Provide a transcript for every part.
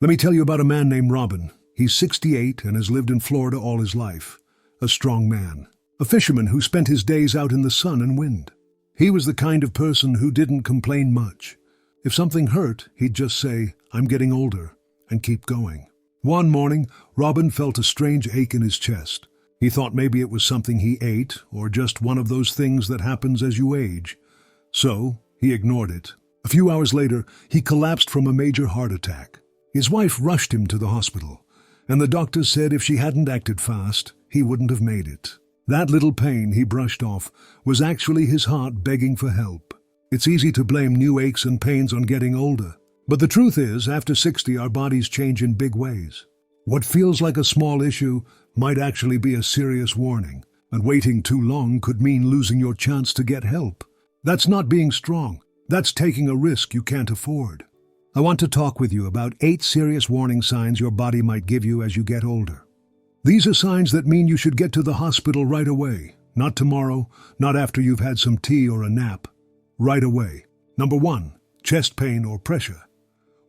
Let me tell you about a man named Robin. He's 68 and has lived in Florida all his life. A strong man. A fisherman who spent his days out in the sun and wind. He was the kind of person who didn't complain much. If something hurt, he'd just say, "I'm getting older," and keep going. One morning, Robin felt a strange ache in his chest. He thought maybe it was something he ate, or just one of those things that happens as you age. So, he ignored it. A few hours later, he collapsed from a major heart attack. His wife rushed him to the hospital, and the doctors said if she hadn't acted fast, he wouldn't have made it. That little pain he brushed off was actually his heart begging for help. It's easy to blame new aches and pains on getting older. But the truth is, after 60, our bodies change in big ways. What feels like a small issue might actually be a serious warning, and waiting too long could mean losing your chance to get help. That's not being strong. That's taking a risk you can't afford. I want to talk with you about 8 serious warning signs your body might give you as you get older. These are signs that mean you should get to the hospital right away. Not tomorrow, not after you've had some tea or a nap. Right away. Number 1. Chest pain or pressure.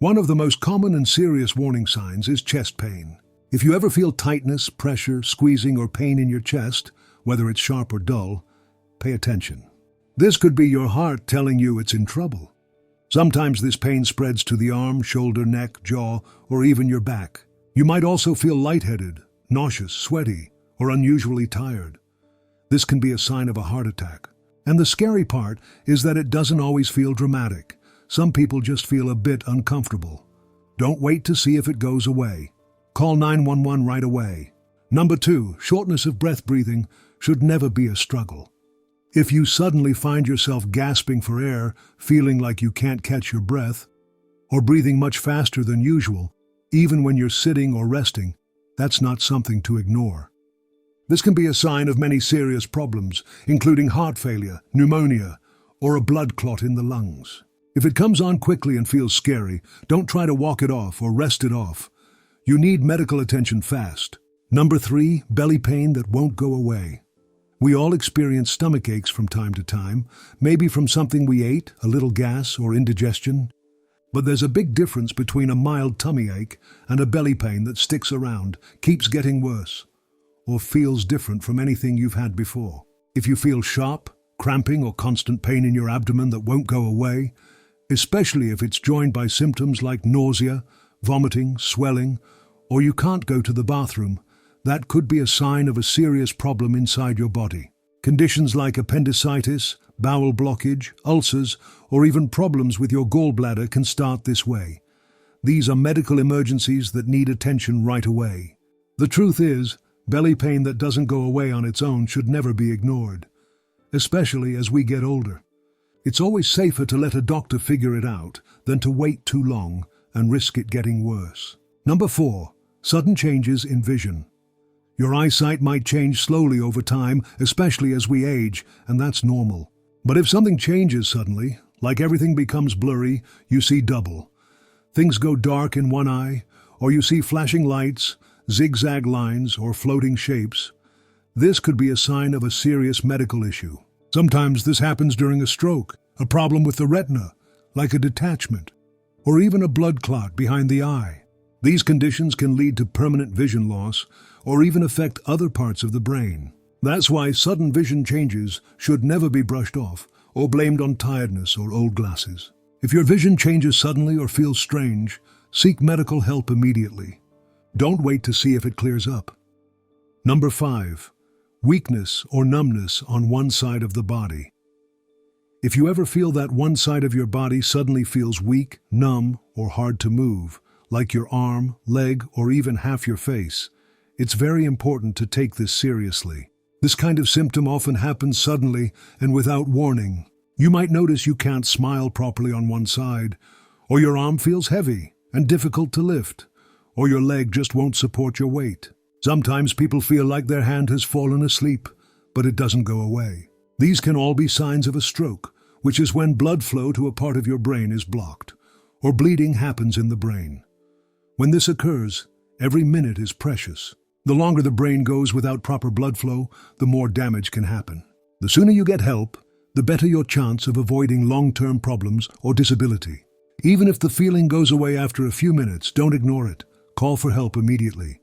One of the most common and serious warning signs is chest pain. If you ever feel tightness, pressure, squeezing, or pain in your chest, whether it's sharp or dull, pay attention. This could be your heart telling you it's in trouble. Sometimes this pain spreads to the arm, shoulder, neck, jaw, or even your back. You might also feel lightheaded, nauseous, sweaty, or unusually tired. This can be a sign of a heart attack. And the scary part is that it doesn't always feel dramatic. Some people just feel a bit uncomfortable. Don't wait to see if it goes away. Call 911 right away. Number 2, shortness of breath. Breathing should never be a struggle. If you suddenly find yourself gasping for air, feeling like you can't catch your breath, or breathing much faster than usual, even when you're sitting or resting, that's not something to ignore. This can be a sign of many serious problems, including heart failure, pneumonia, or a blood clot in the lungs. If it comes on quickly and feels scary, don't try to walk it off or rest it off. You need medical attention fast. Number 3, belly pain that won't go away. We all experience stomach aches from time to time, maybe from something we ate, a little gas, or indigestion. But there's a big difference between a mild tummy ache and a belly pain that sticks around, keeps getting worse, or feels different from anything you've had before. If you feel sharp, cramping, or constant pain in your abdomen that won't go away, especially if it's joined by symptoms like nausea, vomiting, swelling, or you can't go to the bathroom, that could be a sign of a serious problem inside your body. Conditions like appendicitis, bowel blockage, ulcers, or even problems with your gallbladder can start this way. These are medical emergencies that need attention right away. The truth is, belly pain that doesn't go away on its own should never be ignored, especially as we get older. It's always safer to let a doctor figure it out than to wait too long and risk it getting worse. Number 4, sudden changes in vision. Your eyesight might change slowly over time, especially as we age, and that's normal. But if something changes suddenly, like everything becomes blurry, you see double. Things go dark in one eye, or you see flashing lights, zigzag lines, or floating shapes. This could be a sign of a serious medical issue. Sometimes this happens during a stroke, a problem with the retina, like a detachment, or even a blood clot behind the eye. These conditions can lead to permanent vision loss, or even affect other parts of the brain. That's why sudden vision changes should never be brushed off or blamed on tiredness or old glasses. If your vision changes suddenly or feels strange, seek medical help immediately. Don't wait to see if it clears up. Number 5, weakness or numbness on one side of the body. If you ever feel that one side of your body suddenly feels weak, numb, or hard to move, like your arm, leg, or even half your face, it's very important to take this seriously. This kind of symptom often happens suddenly and without warning. You might notice you can't smile properly on one side, or your arm feels heavy and difficult to lift, or your leg just won't support your weight. Sometimes people feel like their hand has fallen asleep, but it doesn't go away. These can all be signs of a stroke, which is when blood flow to a part of your brain is blocked, or bleeding happens in the brain. When this occurs, every minute is precious. The longer the brain goes without proper blood flow, the more damage can happen. The sooner you get help, the better your chance of avoiding long-term problems or disability. Even if the feeling goes away after a few minutes, don't ignore it. Call for help immediately.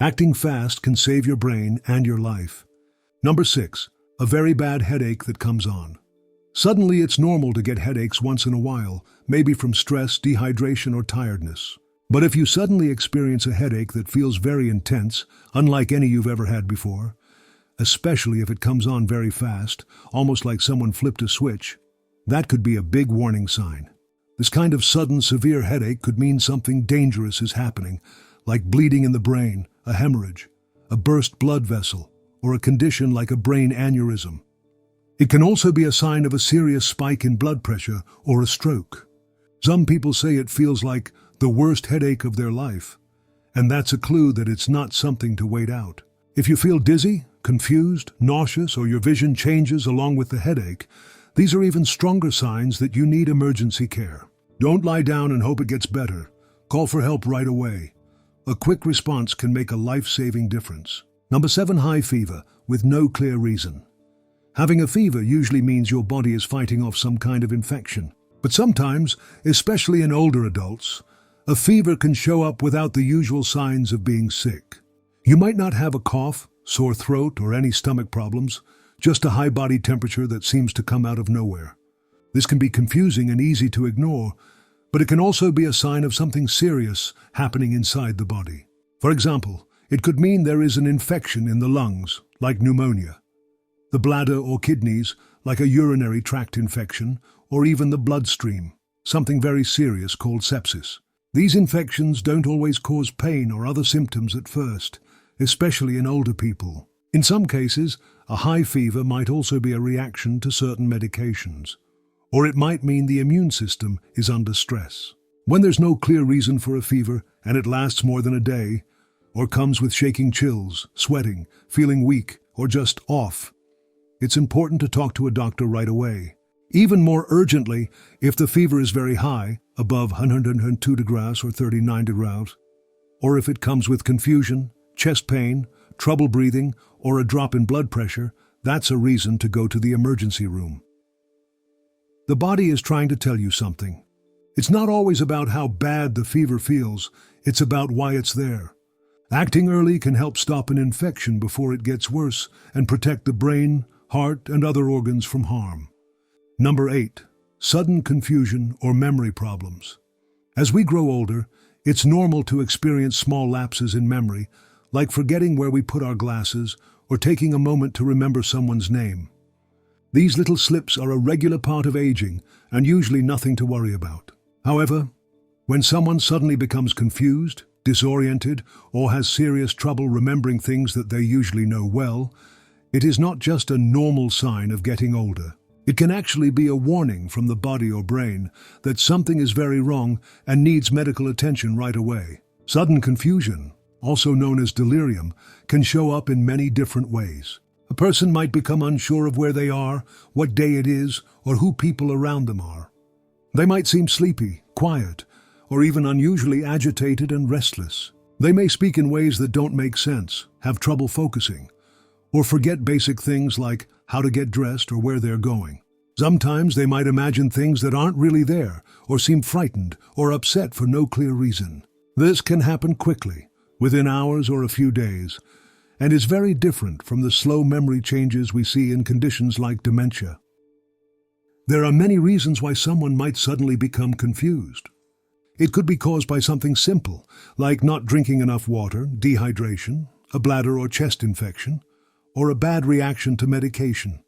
Acting fast can save your brain and your life. Number 6. A very bad headache that comes on. Suddenly, it's normal to get headaches once in a while, maybe from stress, dehydration, or tiredness. But if you suddenly experience a headache that feels very intense, unlike any you've ever had before, especially if it comes on very fast, almost like someone flipped a switch, that could be a big warning sign. This kind of sudden, severe headache could mean something dangerous is happening, like bleeding in the brain, a hemorrhage, a burst blood vessel, or a condition like a brain aneurysm. It can also be a sign of a serious spike in blood pressure or a stroke. Some people say it feels like the worst headache of their life, and that's a clue that it's not something to wait out. If you feel dizzy, confused, nauseous, or your vision changes along with the headache, these are even stronger signs that you need emergency care. Don't lie down and hope it gets better. Call for help right away. A quick response can make a life-saving difference. Number 7. High fever, with no clear reason. Having a fever usually means your body is fighting off some kind of infection. But sometimes, especially in older adults, a fever can show up without the usual signs of being sick. You might not have a cough, sore throat, or any stomach problems, just a high body temperature that seems to come out of nowhere. This can be confusing and easy to ignore, but it can also be a sign of something serious happening inside the body. For example, it could mean there is an infection in the lungs, like pneumonia, the bladder or kidneys, like a urinary tract infection, or even the bloodstream, something very serious called sepsis. These infections don't always cause pain or other symptoms at first, especially in older people. In some cases, a high fever might also be a reaction to certain medications, or it might mean the immune system is under stress. When there's no clear reason for a fever and it lasts more than a day, or comes with shaking chills, sweating, feeling weak, or just off, it's important to talk to a doctor right away. Even more urgently, if the fever is very high, above 102 degrees or 39 degrees, or if it comes with confusion, chest pain, trouble breathing, or a drop in blood pressure, that's a reason to go to the emergency room. The body is trying to tell you something. It's not always about how bad the fever feels, it's about why it's there. Acting early can help stop an infection before it gets worse and protect the brain, heart, and other organs from harm. Number 8. Sudden confusion or memory problems. As we grow older, it's normal to experience small lapses in memory, like forgetting where we put our glasses or taking a moment to remember someone's name. These little slips are a regular part of aging and usually nothing to worry about. However, when someone suddenly becomes confused, disoriented, or has serious trouble remembering things that they usually know well, it is not just a normal sign of getting older. It can actually be a warning from the body or brain that something is very wrong and needs medical attention right away. Sudden confusion, also known as delirium, can show up in many different ways. A person might become unsure of where they are, what day it is, or who people around them are. They might seem sleepy, quiet, or even unusually agitated and restless. They may speak in ways that don't make sense, have trouble focusing, or forget basic things like how to get dressed or where they're going. Sometimes they might imagine things that aren't really there, or seem frightened or upset for no clear reason. This can happen quickly, within hours or a few days, and is very different from the slow memory changes we see in conditions like dementia. There are many reasons why someone might suddenly become confused. It could be caused by something simple, like not drinking enough water, dehydration, a bladder or chest infection, or a bad reaction to medication.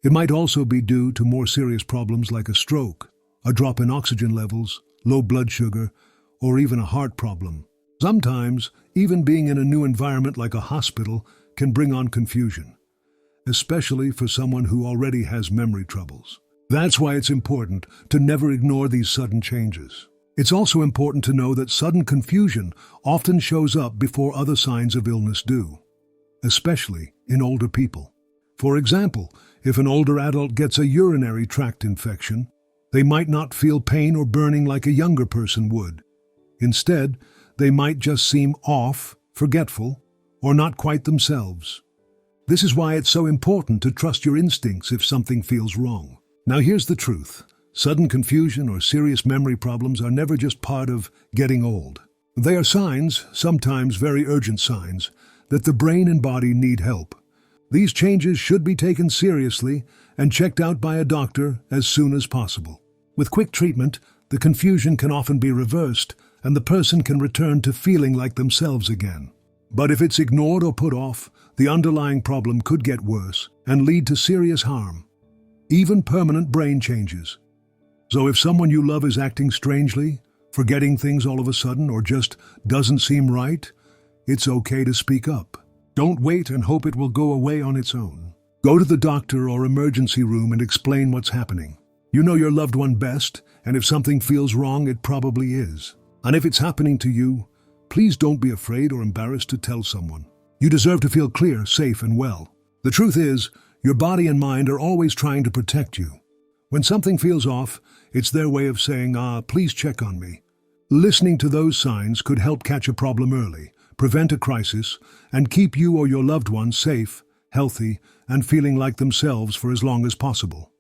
It might also be due to more serious problems like a stroke, a drop in oxygen levels, low blood sugar, or even a heart problem. Sometimes, even being in a new environment like a hospital can bring on confusion, especially for someone who already has memory troubles. That's why it's important to never ignore these sudden changes. It's also important to know that sudden confusion often shows up before other signs of illness do, especially in older people. For example, if an older adult gets a urinary tract infection, they might not feel pain or burning like a younger person would. Instead, they might just seem off, forgetful, or not quite themselves. This is why it's so important to trust your instincts if something feels wrong. Now here's the truth. Sudden confusion or serious memory problems are never just part of getting old. They are signs, sometimes very urgent signs, that the brain and body need help. These changes should be taken seriously and checked out by a doctor as soon as possible. With quick treatment, the confusion can often be reversed and the person can return to feeling like themselves again. But if it's ignored or put off, the underlying problem could get worse and lead to serious harm, even permanent brain changes. So if someone you love is acting strangely, forgetting things all of a sudden, or just doesn't seem right, it's okay to speak up. Don't wait and hope it will go away on its own. Go to the doctor or emergency room and explain what's happening. You know your loved one best, and if something feels wrong, it probably is. And if it's happening to you, please don't be afraid or embarrassed to tell someone. You deserve to feel clear, safe, and well. The truth is, your body and mind are always trying to protect you. When something feels off, it's their way of saying, please check on me. Listening to those signs could help catch a problem early, prevent a crisis, and keep you or your loved one safe, healthy, and feeling like themselves for as long as possible.